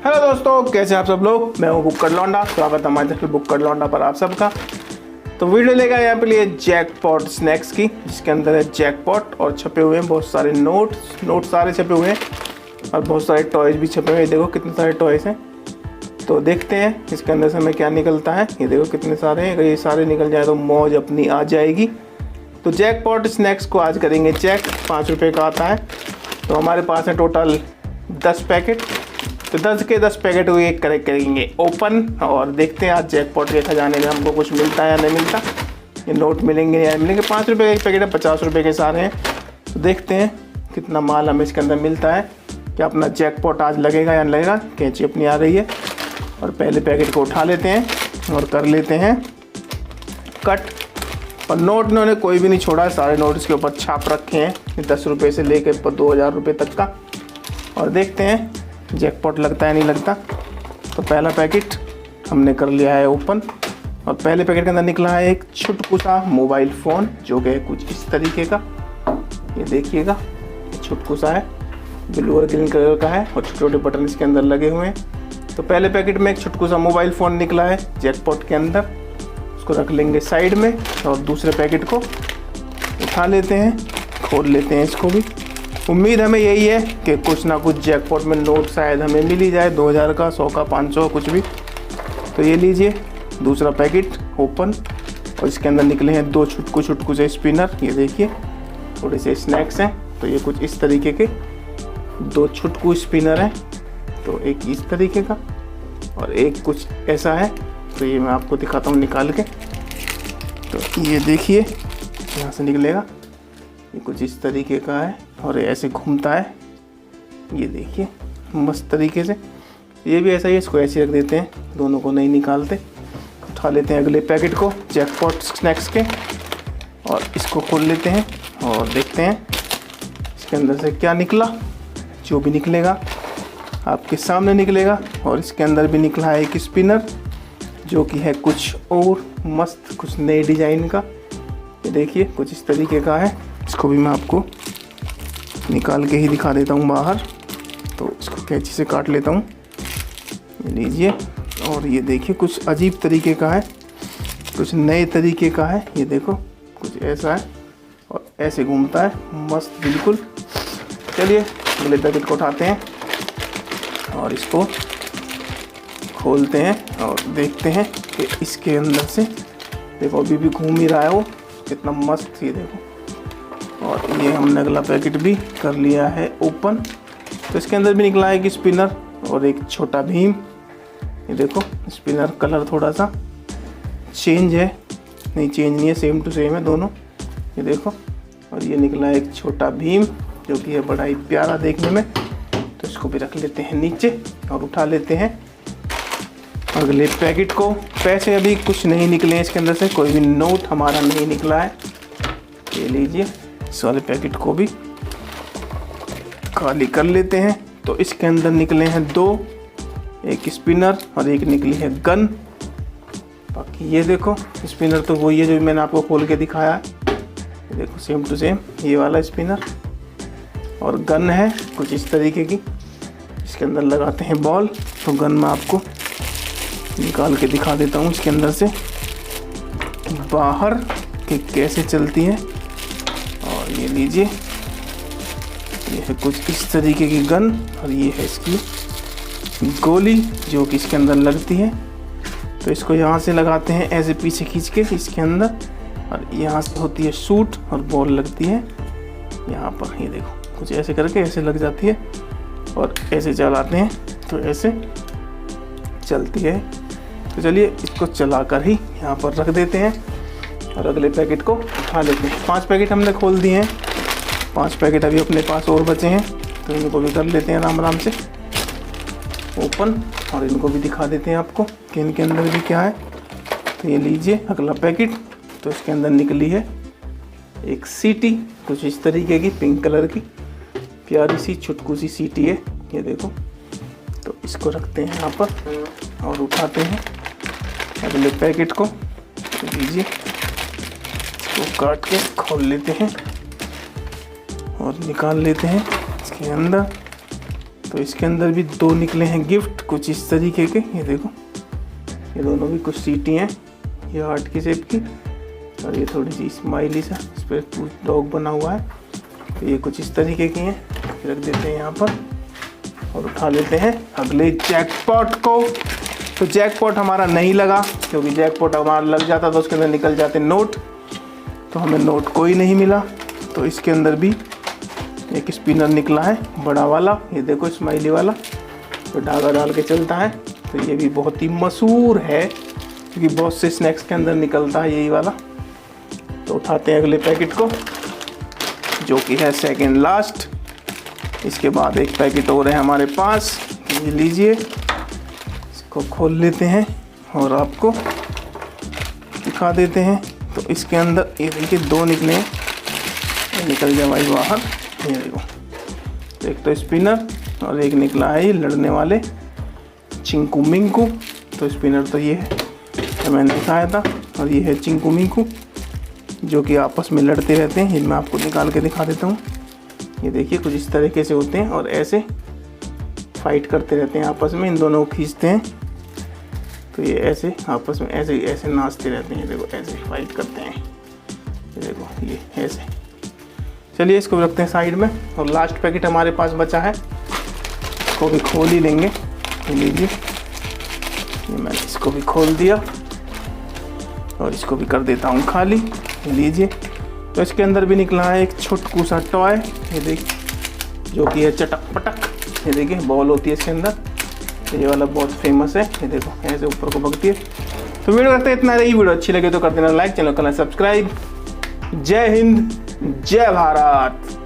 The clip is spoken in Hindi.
हेलो दोस्तों, कैसे आप सब लोग। मैं हूं बुक्कड लौंडा। स्वागत है हमारे चैनल बुक्कड लौंडा पर आप सबका। तो वीडियो लेकर यहाँ पे लिए जैकपॉट स्नैक्स की, जिसके अंदर है जैकपॉट और छपे हुए हैं बहुत सारे नोट सारे छपे हुए हैं और बहुत सारे टॉयज़ भी छपे हुए हैं। देखो कितने सारे टॉयज़ हैं। तो देखते हैं इसके अंदर से हमें क्या निकलता है। ये देखो कितने सारे हैं। अगर ये सारे निकल जाए तो मौज अपनी आ जाएगी। तो जैकपॉट स्नैक्स को आज करेंगे चेक। 5 रुपये का आता है। तो हमारे पास है टोटल 10 पैकेट। तो 10 के 10 पैकेट को एक करेंगे ओपन और देखते हैं आज जैकपॉट के खजाने में हमको कुछ मिलता है या नहीं मिलता। ये नोट मिलेंगे या मिलेंगे। 5 रुपये का एक पैकेट है, 50 रुपये के सारे हैं। तो देखते हैं कितना माल हमें इसके अंदर मिलता है। क्या अपना जैकपॉट आज लगेगा या नहीं लगेगा। कैंची अपनी आ रही है और पहले पैकेट को उठा लेते हैं और कर लेते हैं कट। और नोट इन्होंने कोई भी नहीं छोड़ा है, सारे नोट इसके ऊपर छाप रखे हैं 10 रुपये से लेकर 2000 रुपये तक का। और देखते हैं जैकपॉट लगता है नहीं लगता। तो पहला पैकेट हमने कर लिया है ओपन और पहले पैकेट के अंदर निकला है एक छुटकू सा मोबाइल फ़ोन, जो कि कुछ इस तरीके का। ये देखिएगा छुटकू सा है, ब्लू और ग्रीन कलर का है और छोटे छोटे बटन इसके अंदर लगे हुए हैं। तो पहले पैकेट में एक छुटकू सा मोबाइल फ़ोन निकला है जैकपॉट के अंदर। उसको रख लेंगे साइड में और दूसरे पैकेट को उठा लेते हैं, खोल लेते हैं इसको भी। उम्मीद हमें यही है कि कुछ ना कुछ जैकपॉट में नोट शायद हमें मिल ही जाए, 2000 का, 100 का, 500 कुछ भी। तो ये लीजिए दूसरा पैकेट ओपन और इसके अंदर निकले हैं 2 छुटकू से स्पिनर। ये देखिए थोड़े से स्नैक्स हैं। तो ये कुछ इस तरीके के 2 छुटकू स्पिनर हैं। तो एक इस तरीके का और एक कुछ ऐसा है। तो ये मैं आपको दिखाता हूँ निकाल के। तो ये देखिए यहाँ से निकलेगा, ये कुछ इस तरीके का है और ऐसे घूमता है। ये देखिए मस्त तरीके से। ये भी ऐसा ही है, इसको ऐसे रख देते हैं, दोनों को नहीं निकालते। उठा लेते हैं अगले पैकेट को जैकपॉट स्नैक्स के और इसको खोल लेते हैं और देखते हैं इसके अंदर से क्या निकला। जो भी निकलेगा आपके सामने निकलेगा। और इसके अंदर भी निकला है एक स्पिनर, जो कि है कुछ और मस्त, कुछ नए डिज़ाइन का। ये देखिए कुछ इस तरीके का है। इसको भी मैं आपको निकाल के ही दिखा देता हूँ बाहर। तो इसको कैंची से काट लेता हूँ। ये लीजिए। और ये देखिए कुछ अजीब तरीके का है, कुछ नए तरीके का है। ये देखो कुछ ऐसा है और ऐसे घूमता है, मस्त बिल्कुल। चलिए अगले पैकेट को उठाते हैं और इसको खोलते हैं और देखते हैं कि इसके अंदर से देखो अभी भी घूम ही रहा है वो, कितना मस्त। ये देखो। और ये हमने अगला पैकेट भी कर लिया है ओपन। तो इसके अंदर भी निकला है एक स्पिनर और एक छोटा भीम। ये देखो स्पिनर कलर थोड़ा सा चेंज है, नहीं चेंज नहीं है, सेम टू सेम है दोनों। ये देखो। और ये निकला है एक छोटा भीम, जो कि है बड़ा ही प्यारा देखने में। तो इसको भी रख लेते हैं नीचे और उठा लेते हैं अगले पैकेट को। पैसे अभी कुछ नहीं निकले हैं इसके अंदर से, कोई भी नोट हमारा नहीं निकला है। ये लीजिए इस वाले पैकेट को भी खाली कर लेते हैं। तो इसके अंदर निकले हैं 2, एक स्पिनर और एक निकली है गन। बाकी ये देखो स्पिनर तो वही है जो मैंने आपको खोल के दिखाया है। ये देखो सेम टू सेम ये वाला स्पिनर। और गन है कुछ इस तरीके की, इसके अंदर लगाते हैं बॉल। तो गन मैं आपको निकाल के दिखा देता हूँ इसके अंदर से बाहर कि कैसे चलती है। और ये लीजिए ये है कुछ इस तरीके की गन और ये है इसकी गोली, जो कि इसके अंदर लगती है। तो इसको यहाँ से लगाते हैं ऐसे पीछे खींच के इसके अंदर, और यहाँ से होती है शूट और बॉल लगती है यहाँ पर। ये देखो कुछ ऐसे करके ऐसे लग जाती है और ऐसे चलाते हैं तो ऐसे चलती है। तो चलिए इसको चलाकर ही यहाँ पर रख देते हैं और अगले पैकेट को उठा लेते हैं। 5 पैकेट हमने खोल दिए हैं, 5 पैकेट अभी अपने पास और बचे हैं। तो इनको भी कर लेते हैं आराम आराम से ओपन और इनको भी दिखा देते हैं आपको कि इनके अंदर भी क्या है। तो ये लीजिए अगला पैकेट। तो इसके अंदर निकली है एक सीटी, कुछ इस तरीके की पिंक कलर की प्यारी सी छुटकू सी सीटी है। ये देखो। तो इसको रखते हैं यहाँ पर और उठाते हैं अगले पैकेट को। तो लीजिए इसको काट के खोल लेते हैं और निकाल लेते हैं इसके अंदर। तो इसके अंदर भी 2 निकले हैं गिफ्ट कुछ इस तरीके के। ये देखो, ये दोनों भी कुछ सीटी हैं, ये हार्ट की शेप की और ये थोड़ी सी स्माइली सा, इस पर डॉग बना हुआ है। तो ये कुछ इस तरीके की हैं। रख देते हैं यहाँ पर और उठा लेते हैं अगले जैकपॉट को। तो जैकपॉट हमारा नहीं लगा, क्योंकि जैकपॉट हमारा लग जाता तो उसके अंदर निकल जाते नोट, तो हमें नोट कोई नहीं मिला। तो इसके अंदर भी एक स्पिनर निकला है बड़ा वाला, ये देखो स्माइली वाला, तो धागा डाल के चलता है। तो ये भी बहुत ही मशहूर है, क्योंकि बहुत से स्नैक्स के अंदर निकलता है यही वाला। तो उठाते हैं अगले पैकेट को, जो कि है सेकेंड लास्ट। इसके बाद एक पैकेट और है हमारे पास, ये लीजिए, इसको खोल लेते हैं और आपको दिखा देते हैं। तो इसके अंदर ये देखिए 2 निकले हैं, निकल जाए भाई बाहर। ये देखो, एक तो स्पिनर और एक निकला है ये लड़ने वाले चिंकू मिंकू। तो स्पिनर तो ये है, तो मैंने दिखाया था, और ये है चिंकू मिंकू, जो कि आपस में लड़ते रहते हैं। ये मैं आपको निकाल के दिखा देता हूँ। ये देखिए कुछ इस तरीके से होते हैं और ऐसे फाइट करते रहते हैं आपस में, इन दोनों को खींचते हैं। तो ये ऐसे आपस में ऐसे ऐसे नाचते रहते हैं। देखो ऐसे फाइट करते हैं, ये देखो ये ऐसे। चलिए इसको रखते हैं साइड में। और लास्ट पैकेट हमारे पास बचा है, इसको भी खोल ही लेंगे। लीजिए, ये मैंने इसको भी खोल दिया और इसको भी कर देता हूँ खाली। लीजिए, तो इसके अंदर भी निकला है एक छोटकू सा टॉय, ये देखिए, जो कि है चटक पटक। ये देखिए बॉल होती है इसके अंदर, ये वाला बहुत फेमस है। ये देखो ऐसे ऊपर को भगती है। तो वीडियो करते हैं इतना ही। वीडियो अच्छी लगे तो कर देना लाइक, चैनल करना सब्सक्राइब। जय हिंद, जय भारत।